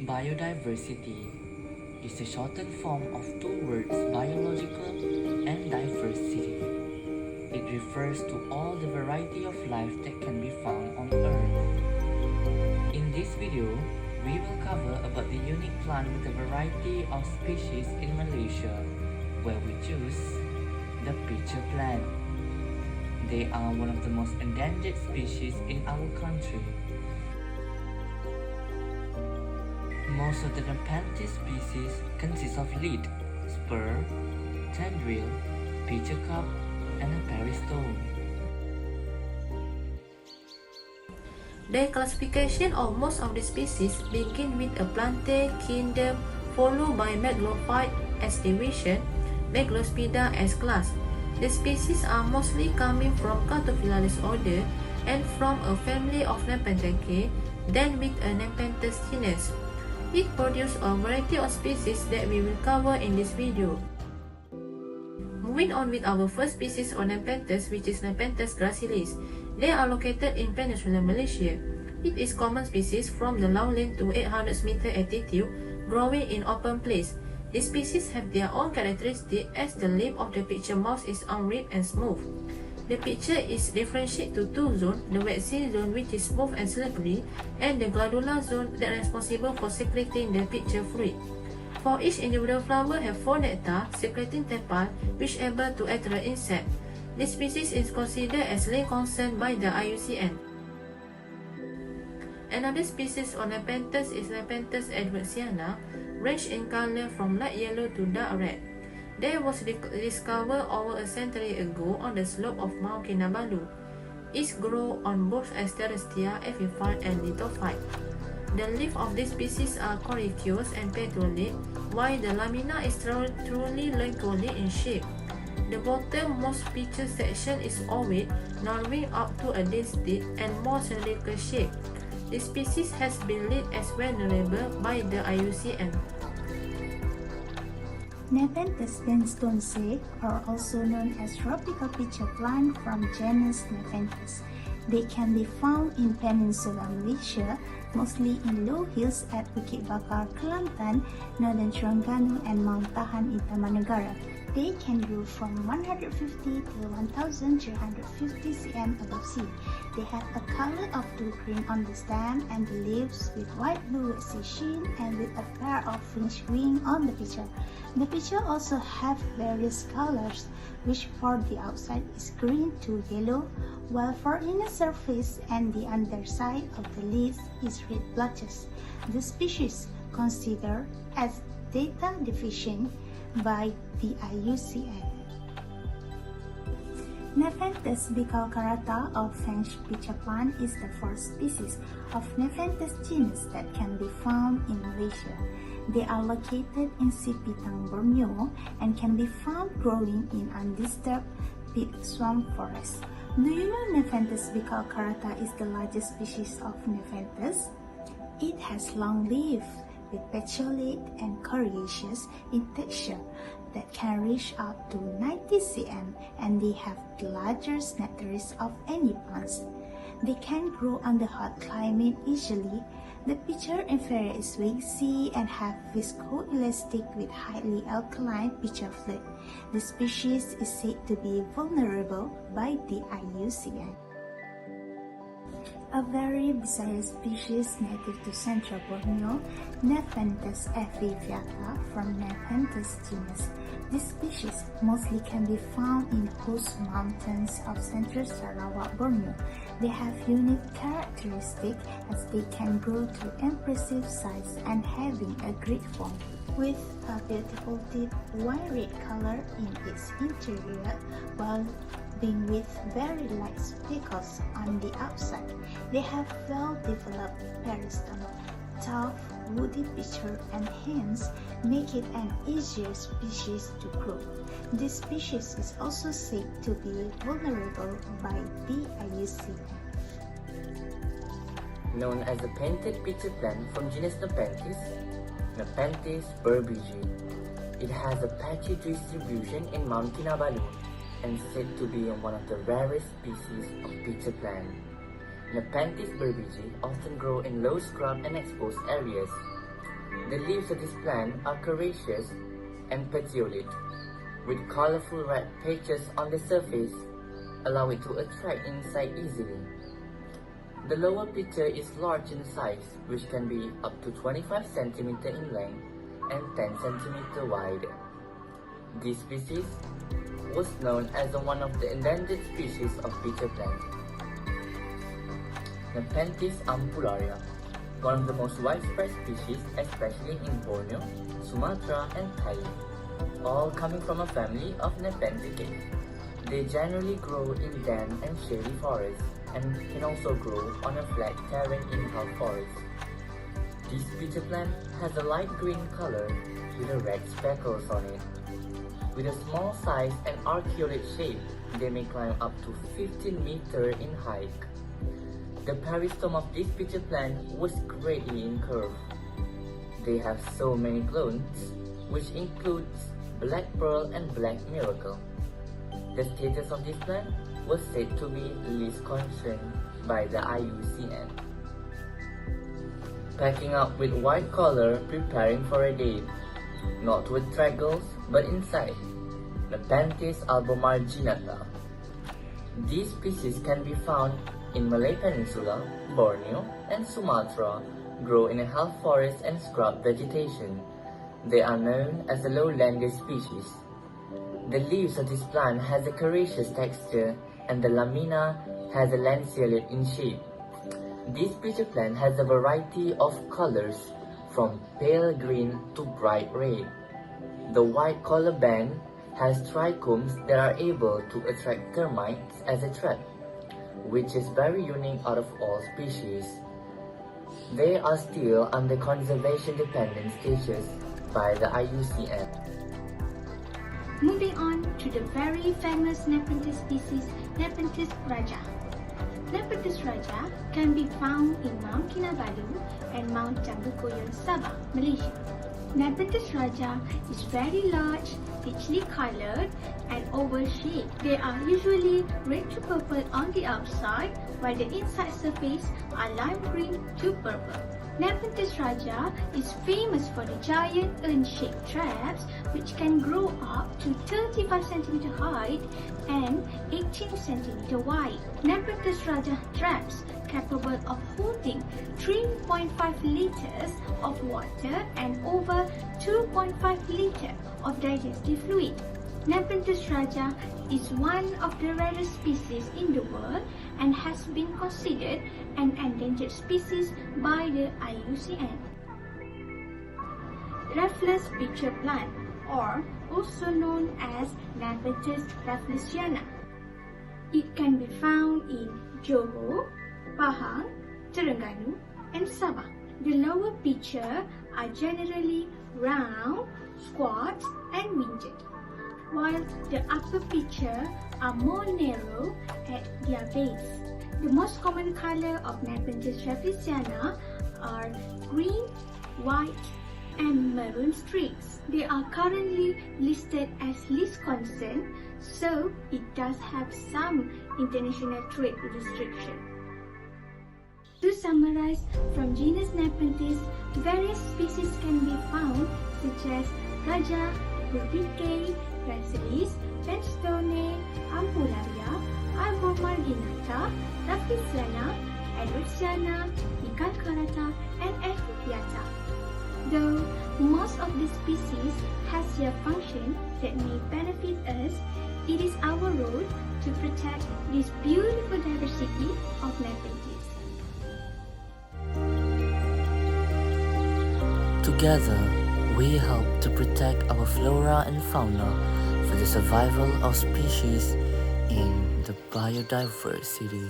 Biodiversity is a shortened form of two words, biological and diversity. It refers to all the variety of life that can be found on Earth. In this video, we will cover about the unique plant with a variety of species in Malaysia, where we choose the pitcher plant. They are one of the most endangered species in our country. Most of the Nepenthes species consist of lead, spur, tendril, pitcher cup, and a peristome. The classification of most of the species begin with a plantae kingdom followed by Megalophyte as division, Megalospida as class. The species are mostly coming from Catophylalis order and from a family of Nepenthes, then with a Nepenthes genus. It produces a variety of species that we will cover in this video. Moving on with our first species of Nepenthes, which is Nepenthes gracilis. They are located in peninsular Malaysia. It is common species from the lowland to 800 meter altitude, growing in open place. These species have their own characteristic as the lip of the pitcher mouse is unribbed and smooth. The pitcher is differentiated to two zones, the waxy zone which is smooth and slippery, and the glandular zone that is responsible for secreting the pitcher fluid. For each individual flower have 4 nectar secreting tepal which able to attract insect. This species is considered as lay concern by the IUCN. Another species of Nepenthes is Nepenthes edwardsiana, ranged in color from light yellow to dark red. They was discovered over a century ago on the slope of Mount Kinabalu. It grows on both Asteristia, epiphyte, and lithophyte. The leaves of this species are coriaceous and petrolate, while the lamina is truly lanceolate in shape. The bottom-most pitcher section is ovate, narrowing up to a dense tip and more cylindrical shape. The species has been listed as vulnerable by the IUCN. Nepenthes benstonese are also known as tropical pitcher plant from genus Nepenthes. They can be found in peninsular Malaysia, mostly in low hills at Bukit Bakar, Kelantan, Northern Terengganu, and Mount Tahan in Tamanegara. They can grow from 150 to 1,350 cm above sea. They have a color of blue green on the stem and the leaves with white blue waxy sheen and with a pair of fringed wings on the pitcher. The pitcher also have various colors, which for the outside is green to yellow, while for inner surface and the underside of the leaves is red blotches. The species considered as data deficient by the IUCN. Nepenthes bicaucarata or French pitcher plant is the first species of Nepenthes genus that can be found in Malaysia. They are located in Sipitang, Borneo, and can be found growing in undisturbed peat swamp forests. Do you know Nepenthes bicaucarata is the largest species of Nepenthes? It has long leaves with petiolate and coriaceous in texture that can reach up to 90 cm, and they have the largest nectaries of any plants. They can grow under hot climate easily. The pitcher inferior is waxy and have viscoelastic with highly alkaline pitcher fluid. The species is said to be vulnerable by the IUCN. A very bizarre species native to central Borneo, Nepenthes effiviata from Nepenthes genus. This species mostly can be found in coast mountains of central Sarawak, Borneo. They have unique characteristics as they can grow to impressive size and having a great form. With a beautiful deep wine red color in its interior, while being with very light speckles on the outside. They have well-developed peristome, tough, woody pitcher, and hence make it an easier species to grow. This species is also said to be vulnerable by the IUCN. Known as the painted pitcher plant from genus Nepenthes, Nepenthes burbigei. It has a patchy distribution in Mount Kinabalu and said to be one of the rarest species of pitcher plant. Nepenthes burbigei often grow in low scrub and exposed areas. The leaves of this plant are coriaceous and petiolate, with colorful red patches on the surface, allow it to attract insect easily. The lower picture is large in size, which can be up to 25 cm in length and 10 cm wide. This species was known as one of the endangered species of pitcher plant. Nepenthes ampularia, one of the most widespread species, especially in Borneo, Sumatra, and Thailand, all coming from a family of Nepenthes. They generally grow in damp and shady forests and can also grow on a flat terrain in half forest. This pitcher plant has a light green color with a red speckles on it. With a small size and arcuate shape, they may climb up to 15 meters in height. The peristome of this pitcher plant was greatly incurved. They have so many clones, which includes black pearl and black miracle. The status of this plant was said to be least concern by the IUCN. Packing up with white collar, preparing for a date, not with traggles, but inside. Nepenthes albomarginata. These species can be found in Malay Peninsula, Borneo, and Sumatra, grow in a half forest and scrub vegetation. They are known as the lowlander species. The leaves of this plant has a coriaceous texture and the lamina has a lanceolate in shape. This pitcher plant has a variety of colors from pale green to bright red. The white collar band has trichomes that are able to attract termites as a trap, which is very unique out of all species. They are still under conservation dependent status by the IUCN. Moving on to the very famous Nepenthes species, Nepenthes raja. Nepenthes raja can be found in Mount Kinabalu and Mount Jambukoyon, Sabah, Malaysia. Nepenthes raja is very large, richly colored and oval shaped. They are usually red to purple on the outside, while the inside surface are lime green to purple. Nepenthes raja is famous for the giant urn-shaped traps, which can grow up to 35 cm height and 18 cm wide. Nepenthes raja traps capable of holding 3.5 liters of water and over 2.5 liters of digestive fluid. Nepenthes raja is one of the rarest species in the world and has been considered an endangered species by the IUCN. Raffles pitcher plant, or also known as Nepenthes rafflesiana. It can be found in Johor, Pahang, Terengganu, and Sabah. The lower pitcher are generally round, squat, and winged, while the upper pitcher are more narrow at their base. The most common color of Nepenthes rafflesiana are green, white, and maroon streaks. They are currently listed as least concern, so it does have some international trade restriction. To summarize, from genus Nepenthes, various species can be found such as Raja, Burbicae, Gracilis, Penstone, Ampularia, Albomarginata, Rafflesiana, Edwardsiana, Nicalcarata, and Ephidiata. Though most of these species has their function that may benefit us, it is our role to protect this beautiful diversity of Nepenthes. Together, we help to protect our flora and fauna for the survival of species in the biodiversity.